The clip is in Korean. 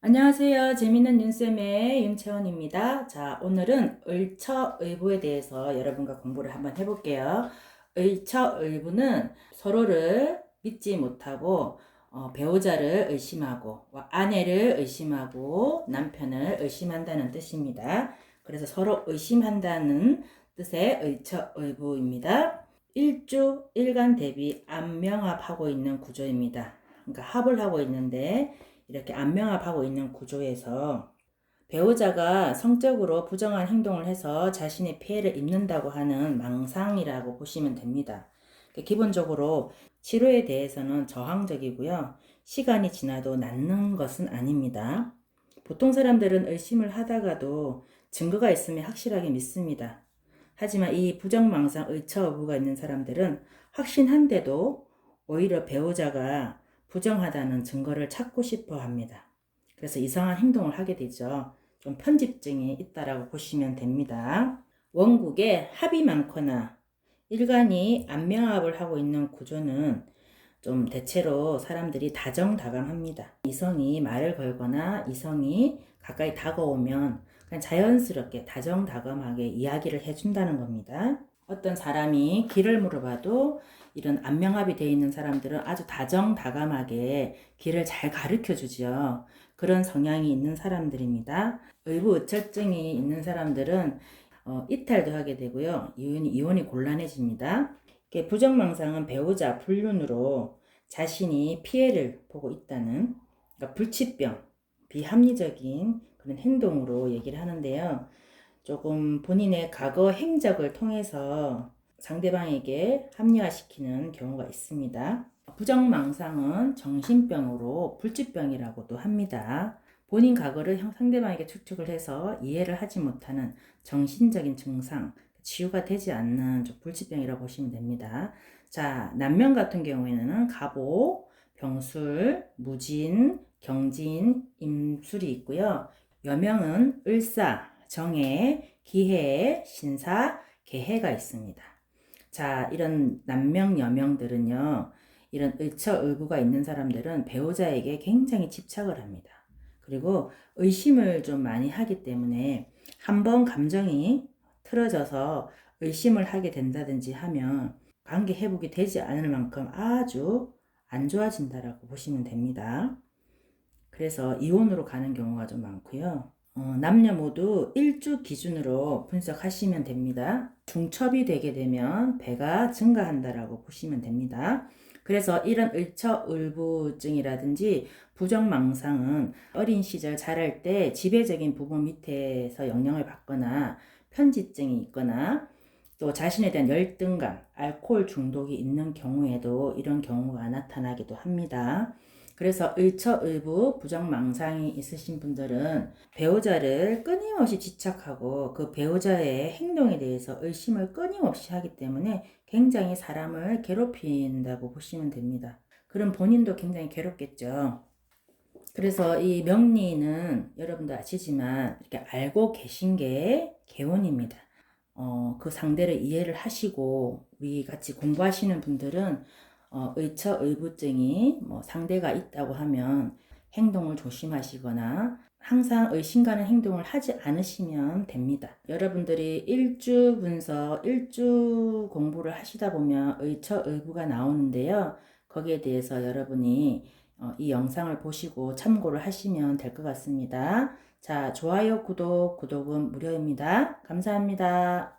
안녕하세요. 재밌는 윤쌤의 윤채원입니다. 자, 오늘은 을처의부에 대해서 여러분과 공부를 한번 해볼게요. 을처의부는 서로를 믿지 못하고 배우자를 의심하고 아내를 의심하고 남편을 의심한다는 뜻입니다. 그래서 서로 의심한다는 뜻의 을처의부입니다. 일주 일간 대비 안명합하고 있는 구조입니다. 그러니까 합을 하고 있는데 이렇게 안명합하고 있는 구조에서 배우자가 성적으로 부정한 행동을 해서 자신의 피해를 입는다고 하는 망상이라고 보시면 됩니다. 기본적으로 치료에 대해서는 저항적이고요. 시간이 지나도 낫는 것은 아닙니다. 보통 사람들은 의심을 하다가도 증거가 있으면 확실하게 믿습니다. 하지만 이 부정망상 의처어부가 있는 사람들은 확신한데도 오히려 배우자가 부정하다는 증거를 찾고 싶어 합니다. 그래서 이상한 행동을 하게 되죠. 좀 편집증이 있다라고 보시면 됩니다. 원국에 합이 많거나 일간이 안명합을 하고 있는 구조는 좀 대체로 사람들이 다정다감합니다. 이성이 말을 걸거나 이성이 가까이 다가오면 그냥 자연스럽게 다정다감하게 이야기를 해준다는 겁니다. 어떤 사람이 길을 물어봐도 이런 안명합이 되어 있는 사람들은 아주 다정다감하게 길을 잘 가르쳐 주죠. 그런 성향이 있는 사람들입니다. 의부의처증이 있는 사람들은 이탈도 하게 되고요. 이혼이 곤란해집니다. 부정망상은 배우자 불륜으로 자신이 피해를 보고 있다는, 그러니까 불치병, 비합리적인 그런 행동으로 얘기를 하는데요. 조금 본인의 과거 행적을 통해서 상대방에게 합리화시키는 경우가 있습니다. 부정망상은 정신병으로 불치병이라고도 합니다. 본인 과거를 상대방에게 추측을 해서 이해를 하지 못하는 정신적인 증상, 치유가 되지 않는 불치병이라고 보시면 됩니다. 자, 남명 같은 경우에는 갑오, 병술, 무진, 경진, 임술이 있고요. 여명은 을사, 정해, 기해, 신사, 개해가 있습니다. 자, 이런 남명, 여명들은요, 이런 을처의부가 있는 사람들은 배우자에게 굉장히 집착을 합니다. 그리고 의심을 좀 많이 하기 때문에 한번 감정이 틀어져서 의심을 하게 된다든지 하면 관계 회복이 되지 않을 만큼 아주 안 좋아진다라고 보시면 됩니다. 그래서 이혼으로 가는 경우가 좀 많고요. 남녀 모두 일주 기준으로 분석하시면 됩니다. 중첩이 되게 되면 배가 증가한다라고 보시면 됩니다. 그래서 이런 을처을부증이라든지 부정망상은 어린 시절 자랄 때 지배적인 부모 밑에서 영향을 받거나 편지증이 있거나 또 자신에 대한 열등감, 알코올 중독이 있는 경우에도 이런 경우가 나타나기도 합니다. 그래서 을처을부 부정망상이 있으신 분들은 배우자를 끊임없이 집착하고 그 배우자의 행동에 대해서 의심을 끊임없이 하기 때문에 굉장히 사람을 괴롭힌다고 보시면 됩니다. 그럼 본인도 굉장히 괴롭겠죠. 그래서 이 명리는 여러분도 아시지만 이렇게 알고 계신 게 개운입니다. 그 상대를 이해를 하시고 우리 같이 공부하시는 분들은 의처의부증이 상대가 있다고 하면 행동을 조심하시거나 항상 의심가는 행동을 하지 않으시면 됩니다. 여러분들이 일주 분석, 일주 공부를 하시다 보면 의처의부가 나오는데요. 거기에 대해서 여러분이 이 영상을 보시고 참고를 하시면 될 것 같습니다. 자, 좋아요, 구독은 무료입니다. 감사합니다.